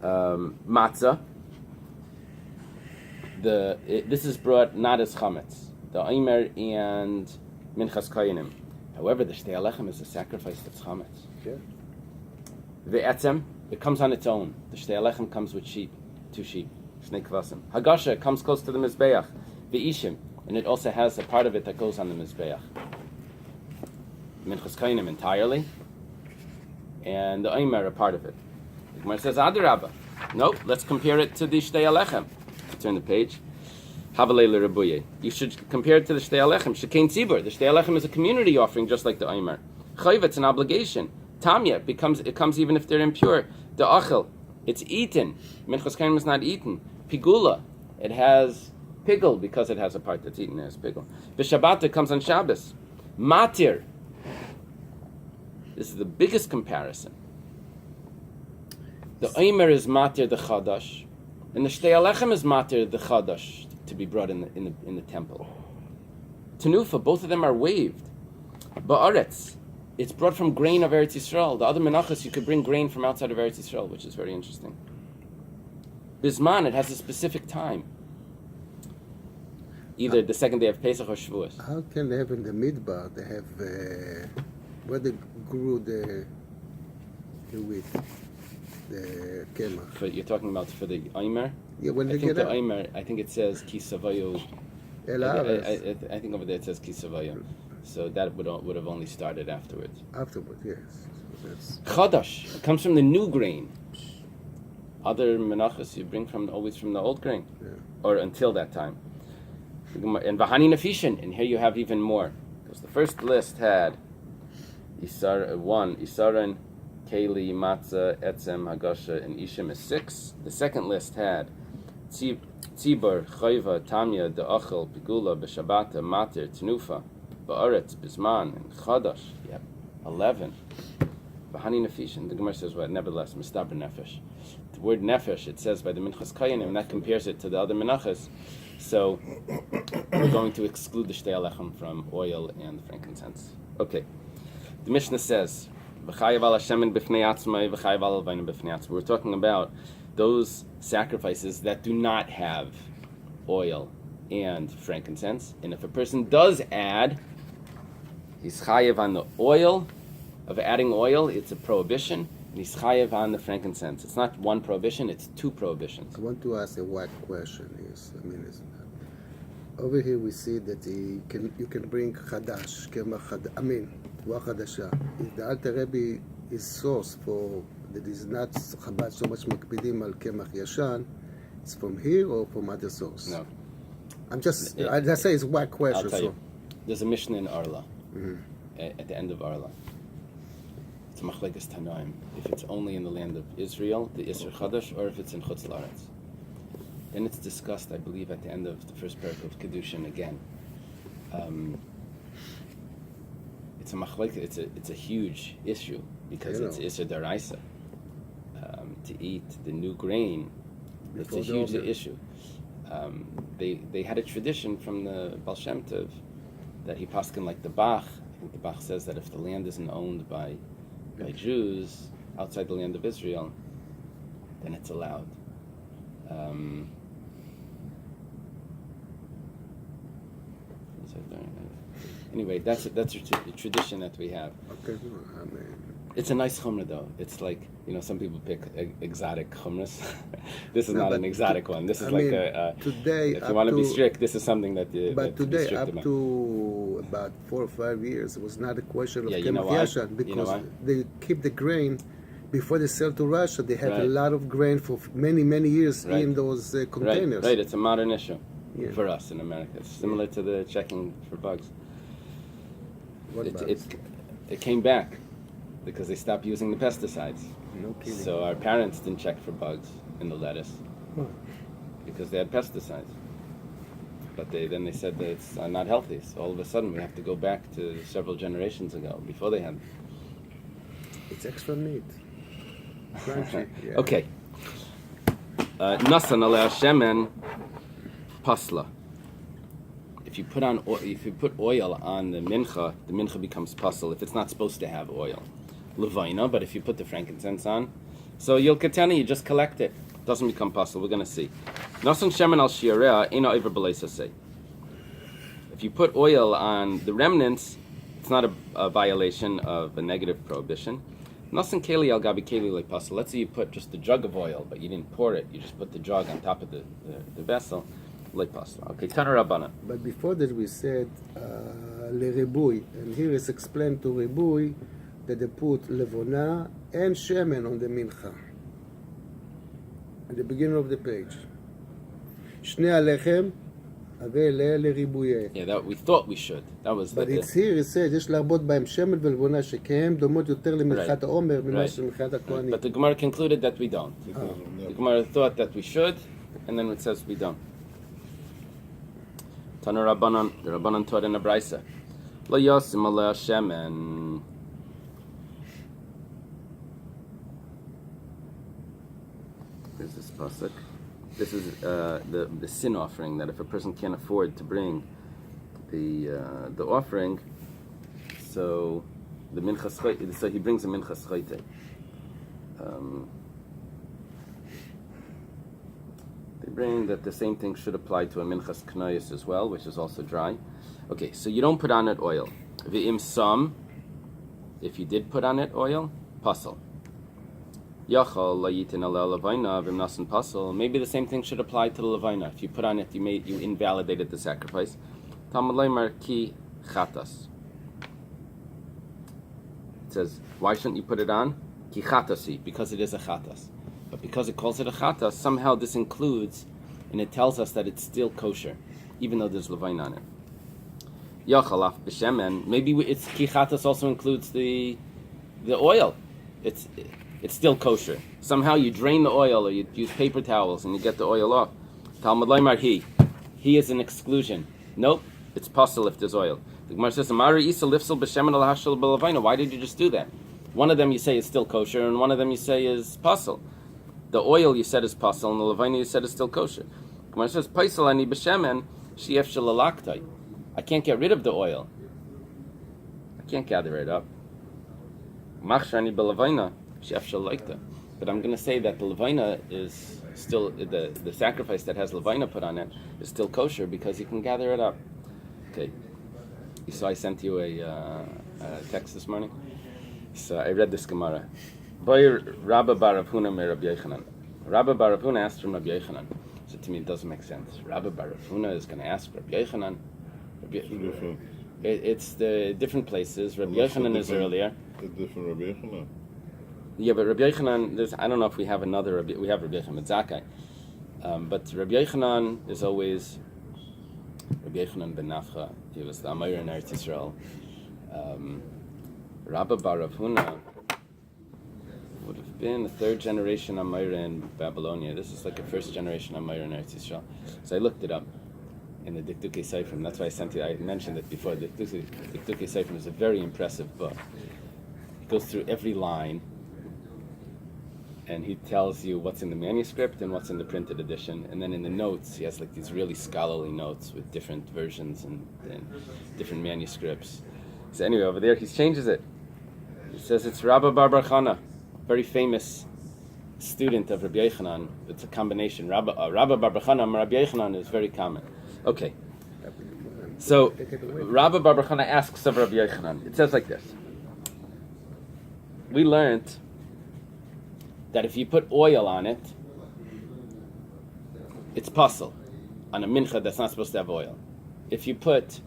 matzah. This is brought not as chametz. The Omer and Minchas Koyanim. However, the Shtei Alechem is a sacrifice that's chametz. Yeah. The etzem, it comes on its own. The Shtei Alechem comes with sheep, 2 sheep, shnei kvasim. Hagasha comes close to the mizbeach. The ishim, and it also has a part of it that goes on the mizbeach. Minchas Koyanim entirely, and the Omer a part of it. The Gemara says Adarabba. Nope, let's compare it to the Shtei Alechem. Turn the page. You should compare it to the Shtei Alechem. Shekein Tzibur. The Shtei Alechem is a community offering, just like the Omer. Chayv, it's an obligation. Tamya, it comes even if they're impure. The Achel, it's eaten. Minchas Koyanim is not eaten. Pigula, it has pigul because it has a part that's eaten as pigul. The Shabbat, it comes on Shabbos. Matir. This is the biggest comparison. The Omer is Matir the Chadash. And the Shtei Alechem is matir the chadash to be brought in the temple. Tenufa, both of them are waived. Ba'aretz, it's brought from grain of Eretz Yisrael. The other menachos, you could bring grain from outside of Eretz Yisrael, which is very interesting. Bisman, it has a specific time. Either the second day of Pesach or Shavuos. How can they have in the midbar, they have, where they grew the wheat? The kemach. You're talking about for the Omer? Yeah, when I they think get the Omer, I think it says Kisavayo. I think over there it says Kisavayo. So that would have only started afterwards. Afterwards, yes. Chadash, it comes from the new grain. Other menachos you bring always from the old grain. Yeah. Or until that time. And Vahani Nefishin, and here you have even more. Because the first list had Isaran, Eily, Matzah, Etzem, Hagasha, and Ishim is 6. The second list had Tzibur, Chayva, Tamya, De'achel, Pigula, B'Shabbata, Matir, Tenufa, Ba'aretz, Bisman, and Chadash. Yep, 11. V'hani Nefishin. The Gemara says what? Nevertheless, Mistaber Nefesh. The word Nefesh, it says by the Minchas Koyanim, and that compares it to the other Menachos. So we're going to exclude the Shtei Alechem from oil and frankincense. Okay. The Mishnah says, we're talking about those sacrifices that do not have oil and frankincense. And if a person does add, he's chayev on the oil, of adding oil, it's a prohibition, and he's chayev on the frankincense. It's not one prohibition, it's 2 prohibitions. I want to ask a wide question. Over here we see that you can bring chadash, Tuah Chadasha. If the Alter Rebbe is source for that is not Chabad so much makpidim al kemach yashan, it's from here or from other source? No. I say it's one question. I'll tell you. There's a Mishnah in Arla, at the end of Arla. It's a Machlekes Tanoim. If it's only in the land of Israel, the Isser Chadash, or if it's in Chutz La'aretz. Then it's discussed, I believe, at the end of the first parak of Kedushin again. It's a machlek. It's a huge issue because it's Isser Daraisa. To eat the new grain, it's a huge issue. They had a tradition from the Baal Shem Tov that he paskin like the Bach. I think the Bach says that if the land isn't owned by Jews outside the land of Israel, then it's allowed. Anyway, that's a tradition that we have. Okay, it's a nice chumrah though. It's like, some people pick exotic chumras. This is not an exotic one. This is today. If you want to be strict, this is something that you. But today, up about. To about 4 or 5 years, it was not a question of Kemach Yashan because they keep the grain. Before they sell to Russia, they have a lot of grain for many, many years in those containers. Right. It's a modern issue for us in America. It's similar to the checking for bugs. It came back because they stopped using the pesticides. No kidding. So our parents didn't check for bugs in the lettuce because they had pesticides. But then they said that it's not healthy. So all of a sudden we have to go back to several generations ago before they had. It's extra meat. Crunchy. Okay. Nasan alei shemen pasla. If you put oil on the mincha becomes pasul if it's not supposed to have oil. Levaina, but if you put the frankincense on, So you'll katana, you just collect it. It doesn't become possible. We're going to see. Nasan shemen al shiarea ina over beleisa say. If you put oil on the remnants, it's not a violation of a negative prohibition. Nasan keli al gabi keli like pasal. Let's say you put just a jug of oil, but you didn't pour it. You just put the jug on top of the vessel. Like pasal. Okay, Tana Rabbana. But before that we said leribui, and here it's explained to ribui that they put levona and shemen on the mincha. At the beginning of the page. Shnei alechem ave leribuye. Yeah, that we thought we should. That was. But it's here. It says יש להרבות בהם שמן ולבונה שכהם דומות יותר למנחת העומר ממה שמנחת הכהנים. But the Gemara concluded that we don't. The Gemara thought that we should, and then it says we don't. Tanu Rabbanan, the Rabbanan taught in a Braisa. Lo yosim aleh shemen. There's this pasuk. This is the sin offering, that if a person can't afford to bring the offering, so the minchas chayte, so he brings a minchas chayte. They bring that the same thing should apply to a minchas knayis as well, which is also dry. Okay, so you don't put on it oil. V'im sam, if you did put on it oil, pasal. Yachal layitin aleh levayna v'im nasan pasal. Maybe the same thing should apply to the levayna. If you put on it, you invalidated the sacrifice. Talmud leimar ki chatas. It says, why shouldn't you put it on? Ki chatasi, because it is a chatas. But because it calls it a chatas, somehow this includes, and it tells us that it's still kosher, even though there's levayna on it. Yachalaf b'shemen. Maybe it's ki chatas also includes the oil. It's still kosher. Somehow you drain the oil, or you use paper towels and you get the oil off. Talmud leimar he is an exclusion. Nope, it's possible if there's oil. The Gemara says, "Amari isa lifsel b'shemen al hashel b'levayna." Why did you just do that? One of them you say is still kosher, and one of them you say is possible. The oil you said is possible, and the levayna you said is still kosher. The Gemara says, "Paisal ani b'shemen shief shelalaktai." I can't get rid of the oil. I can't gather it up. Machshani b'levayna. But I'm going to say that the levayna is still, the sacrifice that has levayna put on it is still kosher because you can gather it up. Okay. So I sent you a text this morning. So I read this Gemara. Boy, Rabbi bar Rav Huna me Rabbi Yochanan. Rabbi bar Rav Huna asked from Rabbi Yochanan. So to me it doesn't make sense. Rabbi bar Rav Huna is going to ask Rabbi Yochanan. It's the different places. Rabbi Yochanan is earlier. A different Rabbi Yochanan. Yeah, but Rabbi Yochanan, I don't know if we have another Rabbi, we have Rabbi Yochanan Zakkai. But Rabbi Yochanan is always Rabbi Yochanan ben Nafcha. He was the Amir in Eretz Yisrael. Rabbi bar Rav Huna would have been a third generation Amir in Babylonia. This is like a first generation Amir in Eretz Yisrael. So I looked it up in the Dikduke Seifrim. That's why I sent you. I mentioned it before. The Dikduke Seifrim is a very impressive book. It goes through every line, and he tells you what's in the manuscript and what's in the printed edition. And then in the notes, he has like these really scholarly notes with different versions and different manuscripts. So anyway, over there, he changes it. He says it's Rabbi bar Bar Chana, very famous student of Rabbi Yochanan. It's a combination. Rabbi bar Bar Chana and Rabbi Yochanan is very common. Okay. So Rabbi bar Bar Chana asks of Rabbi Yochanan. It says like this. We learned that if you put oil on it, it's pasul on a mincha that's not supposed to have oil. If you put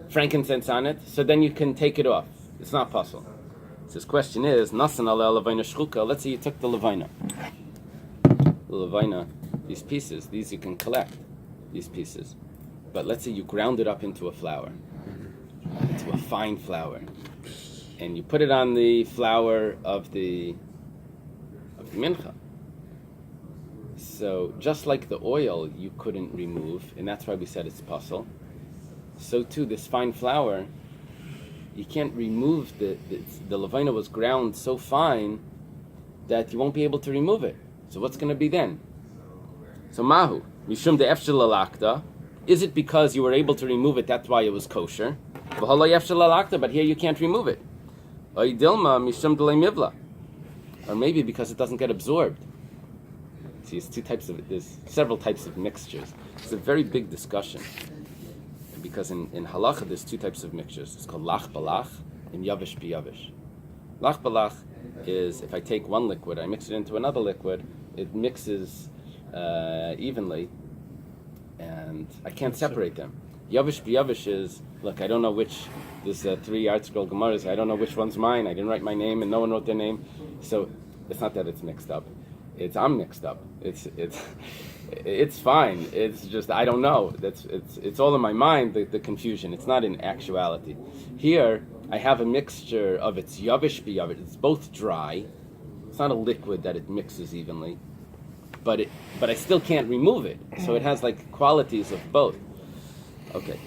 frankincense on it, so then you can take it off. It's not pasul. So his question is, nasan aleh levayna shchuka. Let's say you took the levayna. The levayna, these pieces, these you can collect, these pieces. But let's say you ground it up into a flour, into a fine flour, and you put it on the flour of the mincha. So just like the oil you couldn't remove, and that's why we said it's pasul, so too this fine flour, you can't remove the levayna was ground so fine that you won't be able to remove it. So what's going to be then? So mahu mishum de'efshel lalakta. Is it because you were able to remove it, that's why it was kosher? But here you can't remove it. Dilma mishum delay mivla. or maybe because it doesn't get absorbed. See, there's several types of mixtures. It's a very big discussion, because in halacha there's two types of mixtures. It's called lach balach and yavish biyavish. Lach balach is if I take one liquid, I mix it into another liquid, it mixes evenly, and I can't separate them. Yavish biyavish is, look, I don't know which, there's 3 art scroll gemaras, I don't know which one's mine, I didn't write my name and no one wrote their name, so it's not that it's mixed up. I'm mixed up. It's fine. It's just I don't know. It's all in my mind. The confusion. It's not in actuality. Here I have a mixture of it's yavish biyavish. It's both dry. It's not a liquid that it mixes evenly, but I still can't remove it. So it has like qualities of both. Okay.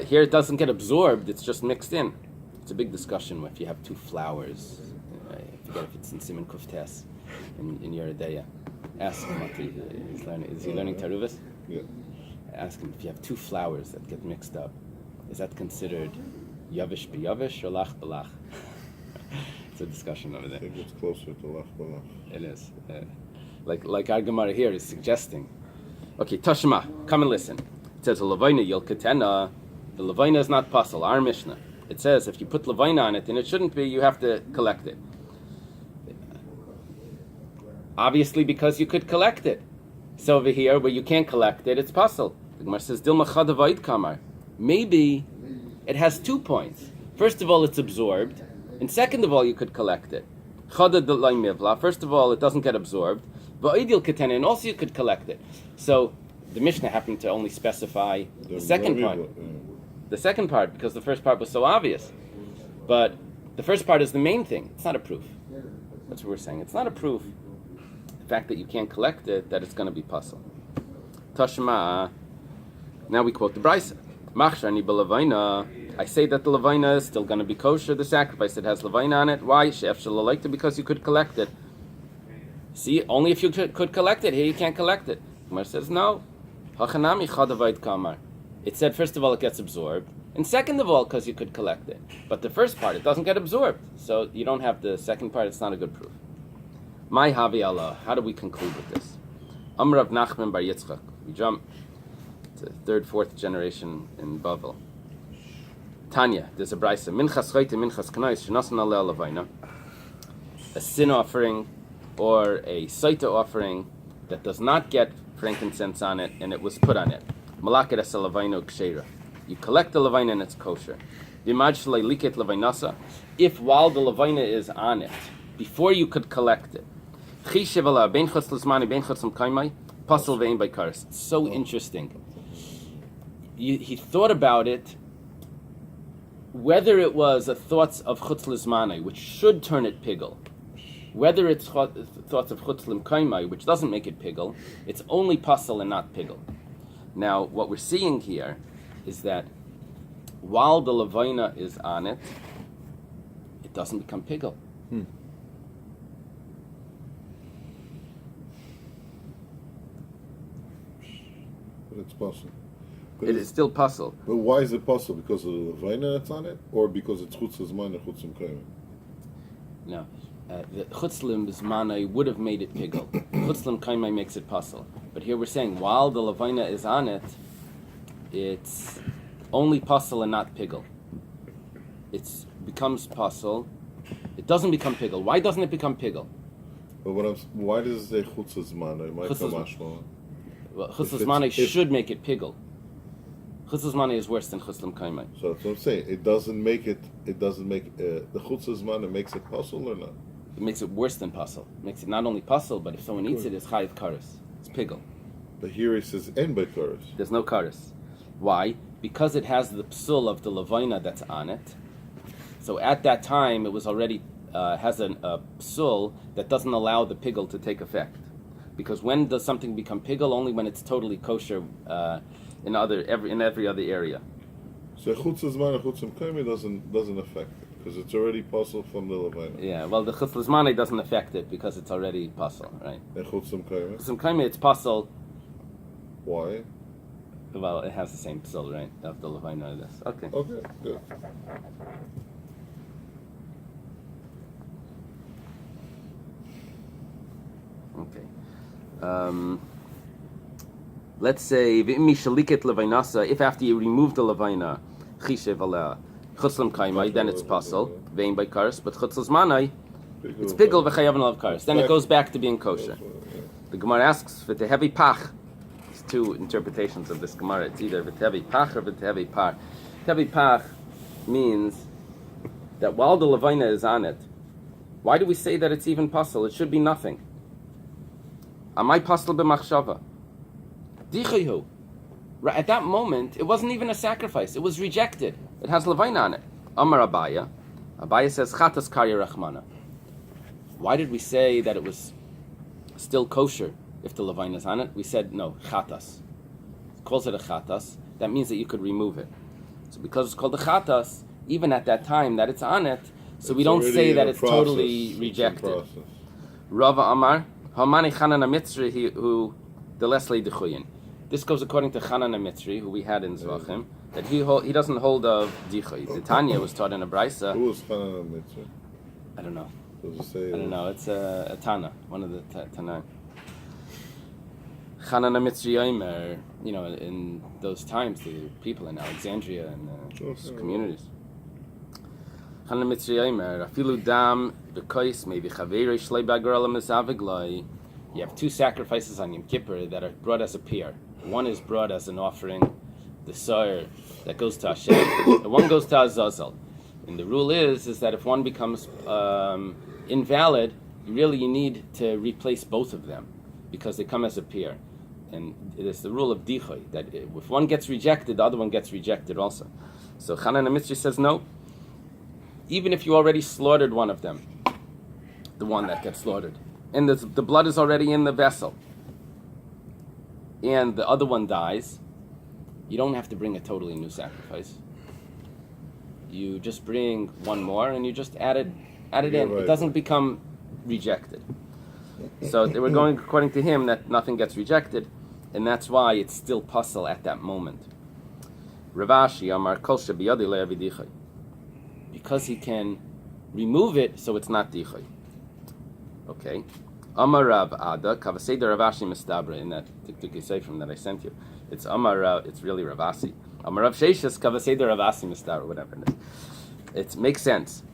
Here it doesn't get absorbed. It's just mixed in. It's a big discussion if you have 2 flowers. I forget if it's in Siman Kuftes in Yeridea. Ask him what he's learning. Is he learning Taruvas? Yeah. Ask him if you have 2 flowers that get mixed up, is that considered yavish biyavish or lach balach? It's a discussion over there. I think it's closer to lach balach. It is. Like our Gemara here is suggesting. Okay, Tashma, come and listen. It says Levina Yilkatena. The Levina is not puzzle. Our Mishnah. It says if you put Levina on it, and it shouldn't be, you have to collect it. Obviously, because you could collect it. So over here, where you can't collect it, it's puzzle. The Gemara says Dilma Chadavait Kamar. Maybe it has 2 points. First of all, it's absorbed, and second of all, you could collect it. First of all, it doesn't get absorbed. And also you could collect it. So the Mishnah happened to only specify the second part. The second part, because the first part was so obvious. But the first part is the main thing. It's not a proof. That's what we're saying. It's not a proof. The fact that you can't collect it, that it's going to be puzzle. Tashma. Now we quote the Bais. Machshani b'levaina. I say that the levaina is still going to be kosher, the sacrifice that has levaina on it. Why? She'ef shelo because you could collect it. See, only if you could collect it. Here you can't collect it. Gemara says no. Hachanami chadavait kamar. It said first of all it gets absorbed, and second of all because you could collect it. But the first part it doesn't get absorbed, so you don't have the second part. It's not a good proof. My havi Allah. How do we conclude with this? Amr of Nachman bar Yitzchak. We jump to 3rd, 4th generation in Bavel. Tanya, there's a brisa. Minchas chayte, minchas kanais, shenasan aleh alavayna. A sin offering or a saita offering that does not get frankincense on it, and it was put on it. Malaket es alavayna ksheira. You collect the levayna and it's kosher. V'imaj shalei liket levaynasa. If while the levayna is on it, before you could collect it, chishev ala ben chutz l'zmani ben chutz l'kaimai pasel ve'in by kares. It's so interesting. He thought about it, whether it was a thoughts of chutz l'zmani, which should turn it pigel, whether it's thoughts of chutz l'kaimai, which doesn't make it pigel, it's only pasel and not pigel. Now, what we're seeing here is that while the levayna is on it, it doesn't become pigel. But it's possible. It is still puzzle. But why is it possible? Because of the levayna that's on it, or because it's chutz l'zman and chutz l'kaimai? No. The chutz l'zmanai would have made it pigel. Chutz l'kaimai makes it puzzle. But here we're saying while the levayna is on it, it's only puzzle and not pigel. It becomes puzzle. It doesn't become pigel. Why doesn't it become pigel? But why does it say chutz l'zman? Well, chutz l'zmanai should make it pigel. Chutz l'zmanai is worse than chutz l'kaimai. So that's what I'm saying. It doesn't make the chutz l'zman. It makes it puzzle or not? It makes it worse than puzzle. It makes it not only puzzle, but if someone eats it, it's chayiv kares. It's pigel. But here it says en by kares. There's no kares. Why? Because it has the psul of the levayna that's on it. So at that time, it was already has a psul that doesn't allow the pigel to take effect. Because when does something become pigel? Only when it's totally kosher in every other area. So chutz l'zman and chutz l'kaimai doesn't affect it because it's already puzzle from the levayna. Yeah, well, the chutz l'zmanai doesn't affect it because it's already puzzle, right? And chutz l'kaimai? Chutz l'kaimai, it's puzzle. Why? Well, it has the same psul, right? Of the levayna of this. Okay. Okay, good. Okay. Let's say if after you remove the levaina, chishev aleh chutzlam kaimai, then it's pasul vein by kares, but chutzlas manai, it's pigel v'chayav alav kares. Then it goes back to being kosher. The Gemara asks for the heavy pach. There's two interpretations of this Gemara. It's either v'tevi pach or v'tevi par. Tevi pach means that while the levaina is on it, why do we say that it's even pasul? It should be nothing. Amai pasul b'machshava. Dichayu. At that moment, it wasn't even a sacrifice. It was rejected. It has levaina on it. Amar Abaya. Abaya says, Chatas karya rachmana. Why did we say that it was still kosher if the levaina is on it? We said, no, chatas. It calls it a chatas. That means that you could remove it. So because it's called a chatas, even at that time that it's on it, so we don't say that it's totally rejected. Rava Amar, Hamani Chanan HaMitzri, who the Leslie Dechuyin. This goes according to Chanan HaMitzri, who we had in Zvachim, that he doesn't hold of Dichoy. The Tanya was taught in a Brisa. Who was Chanan HaMitzri? I don't know. Does it say? I don't know. It's a Tana, one of the Tanaim. Chanan HaMitzri Yomer, in those times, the people in Alexandria and those communities. Chanan HaMitzri Yomer, Afilu Dam, Bekois, maybe Chaveirei Shlei Bagarala Mezaviglai. You have two sacrifices on Yom Kippur that are brought as a pair. One is brought as an offering, the soyer that goes to Hashem, and one goes to Azazel. And the rule is that if one becomes invalid, you need to replace both of them because they come as a pair. And it is the rule of Dichoy that if one gets rejected, the other one gets rejected also. So Chanan HaMitzri says no. Even if you already slaughtered one of them, the one that gets slaughtered, and the blood is already in the vessel, and the other one dies, you don't have to bring a totally new sacrifice. You just bring one more, and you just add it in. Right. It doesn't become rejected. So they were going according to him that nothing gets rejected, and that's why it's still pasul at that moment. Ravashi Amar Kol Shebiyadi Le'avi Dichoy. Because he can remove it, so it's not Dichoy. Okay. Amar Rav Ada Kavaseder Ravashi Mistabra in that Tiktuk Yisayfim that I sent you. It's Amar. It's really Ravasi. Amar Rav Sheshas Kavaseder Ravasi Mistabra, whatever it is. It makes sense,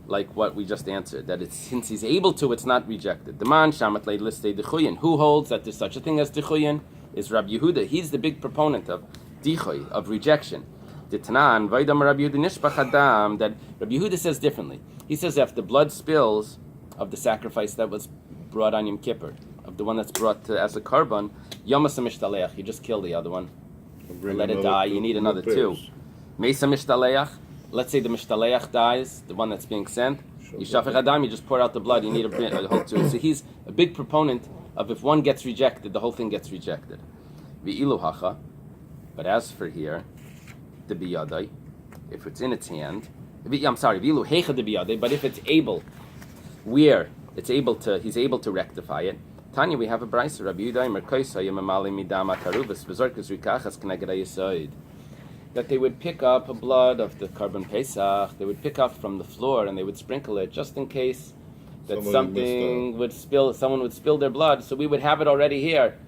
like what we just answered. That it's since he's able to, it's not rejected. The man Shamat Leid Listei Dechuyin. Who holds that there's such a thing as Dechuyin is Rabbi Yehuda. He's the big proponent of Dichoy, of rejection. The Tanan Vaidam Rabbi Yehuda Nishbach Adam. That Rabbi Yehuda says differently. He says if the blood spills of the sacrifice that was brought on Yom Kippur, of the one that's brought as a korban, Yomas Mishtaleach, you just kill the other one, let it die. You need another two. Mesa Mishtaleach. Let's say the Mishtaleach dies, the one that's being sent. Yishafech Adam, you just pour out the blood. You need a whole two. So he's a big proponent of if one gets rejected, the whole thing gets rejected. V'ilu hacha. But as for here, the biyadai, if it's in its hand, v'ilu hecha the biyadai. But if it's able, where he's able to rectify it. Tanya, we have a brayso. Rabbi Yehuda Merkoisa Yemamali Midam Ataruvas V'Zorkas Rikachas K'neged HaYesod. That they would pick up blood of the korban Pesach, they would pick up from the floor and they would sprinkle it just in case that someone would spill their blood. So we would have it already here,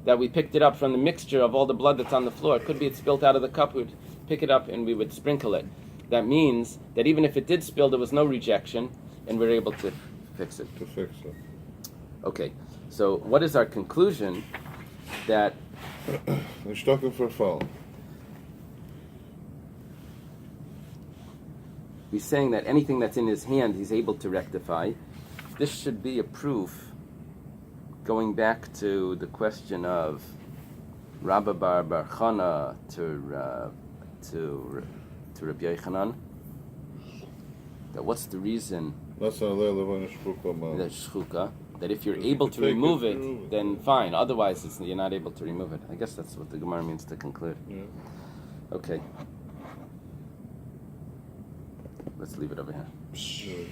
that we picked it up from the mixture of all the blood that's on the floor. It could be it spilled out of the cup, we'd pick it up and we would sprinkle it. That means that even if it did spill, there was no rejection, and we're able to fix it. Okay, so what is our conclusion? That he's talking for a fall. He's saying that anything that's in his hand, he's able to rectify. This should be a proof, going back to the question of Rabbi Bar Chana to Rabbi Yochanan. That what's the reason that shchuka, that if you're able to remove it, then fine. Otherwise, you're not able to remove it. I guess that's what the Gemara means to conclude. Yeah. Okay. Let's leave it over here. Still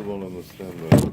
don't understand that.